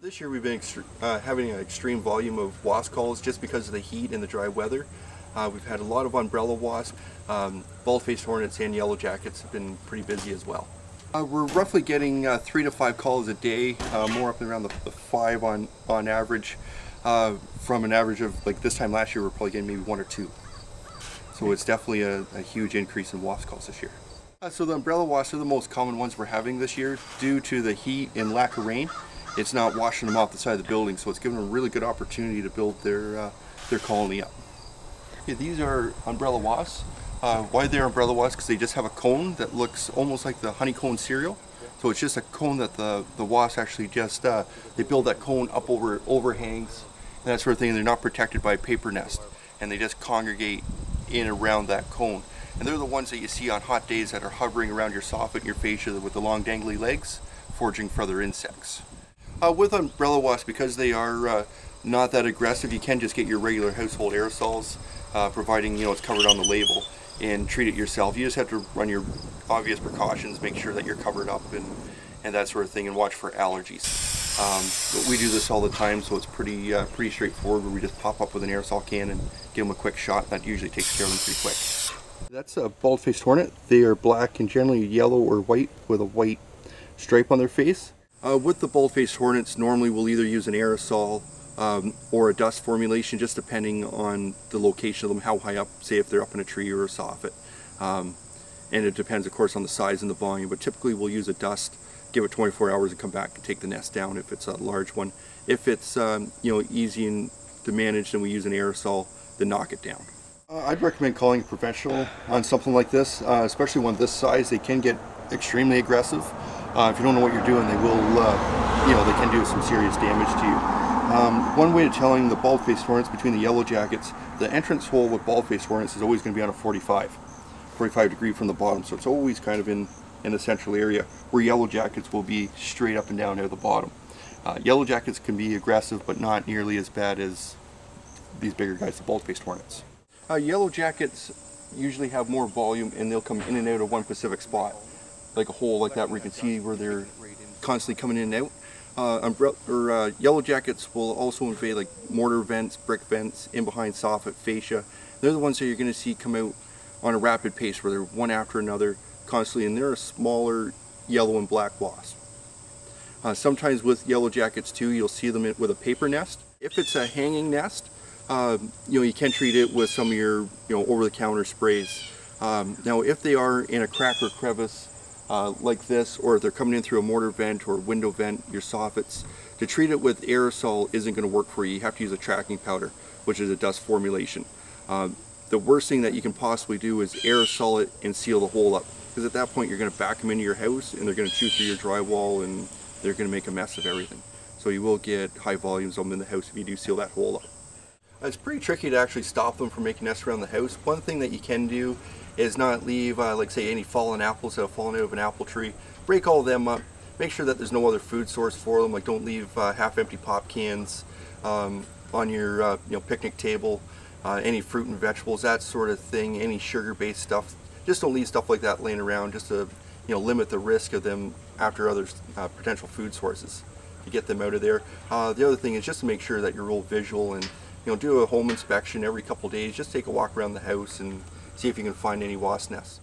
This year we've been having an extreme volume of wasp calls just because of the heat and the dry weather. We've had a lot of umbrella wasp, bald-faced hornets and yellow jackets have been pretty busy as well. We're roughly getting 3 to 5 calls a day, more up and around the 5 on average. From an average of, like this time last year, we're probably getting maybe 1 or 2. So it's definitely a huge increase in wasp calls this year. So the umbrella wasps are the most common ones we're having this year due to the heat and lack of rain. It's not washing them off the side of the building, so it's giving them a really good opportunity to build their colony up. Okay, these are umbrella wasps. Why they're umbrella wasps? Because they just have a cone that looks almost like the honeycomb cereal. So it's just a cone that the wasps actually just, they build that cone up over overhangs and that sort of thing, and they're not protected by a paper nest. And they just congregate in around that cone. And they're the ones that you see on hot days that are hovering around your soffit and your fascia with the long dangly legs, foraging for other insects. With umbrella wasps, because they are not that aggressive, you can just get your regular household aerosols, providing it's covered on the label, and treat it yourself. You just have to run your obvious precautions, make sure that you're covered up and that sort of thing, and watch for allergies. But we do this all the time, so it's pretty straightforward, where we just pop up with an aerosol can and give them a quick shot. That usually takes care of them pretty quick. That's a bald-faced hornet. They are black and generally yellow or white with a white stripe on their face. With the bald-faced hornets, normally we'll either use an aerosol or a dust formulation, just depending on the location of them, how high up, say if they're up in a tree or a soffit. And it depends, of course, on the size and the volume, but typically we'll use a dust, give it 24 hours and come back and take the nest down if it's a large one. If it's easy to manage, then we use an aerosol to knock it down. I'd recommend calling a professional on something like this, especially one this size. They can get extremely aggressive. If you don't know what you're doing, they will, they can do some serious damage to you. One way of telling the bald-faced hornets between the yellow jackets, the entrance hole with bald-faced hornets is always going to be on a 45 degree from the bottom, so it's always kind of in the central area, where yellow jackets will be straight up and down out of the bottom. Yellow jackets can be aggressive, but not nearly as bad as these bigger guys, the bald-faced hornets. Yellow jackets usually have more volume, and they'll come in and out of one specific spot, like a hole like that where you can see where they're constantly coming in and out. Yellow jackets will also invade like mortar vents, brick vents, in behind soffit, fascia. They're the ones that you're going to see come out on a rapid pace, where they're one after another constantly, and they're a smaller yellow and black wasp. Sometimes with yellow jackets too, you'll see them with a paper nest. If it's a hanging nest, you can treat it with some of your over-the-counter sprays. Now if they are in a crack or crevice like this, or if they're coming in through a mortar vent or window vent, your soffits, to treat it with aerosol isn't going to work for you. You have to use a tracking powder, which is a dust formulation. The worst thing that you can possibly do is aerosol it and seal the hole up, because at that point you're going to back them into your house and they're going to chew through your drywall and they're going to make a mess of everything. So you will get high volumes of them in the house if you do seal that hole up. It's pretty tricky to actually stop them from making nests around the house. One thing that you can do is not leave, like say, any fallen apples that have fallen out of an apple tree. Break all of them up. Make sure that there's no other food source for them. Like, don't leave half-empty pop cans on your picnic table. Any fruit and vegetables, that sort of thing. Any sugar-based stuff. Just don't leave stuff like that laying around, just to limit the risk of them after other potential food sources. To get them out of there. The other thing is just to make sure that you're real visual and do a home inspection every couple of days. Just take a walk around the house and see if you can find any wasp nests.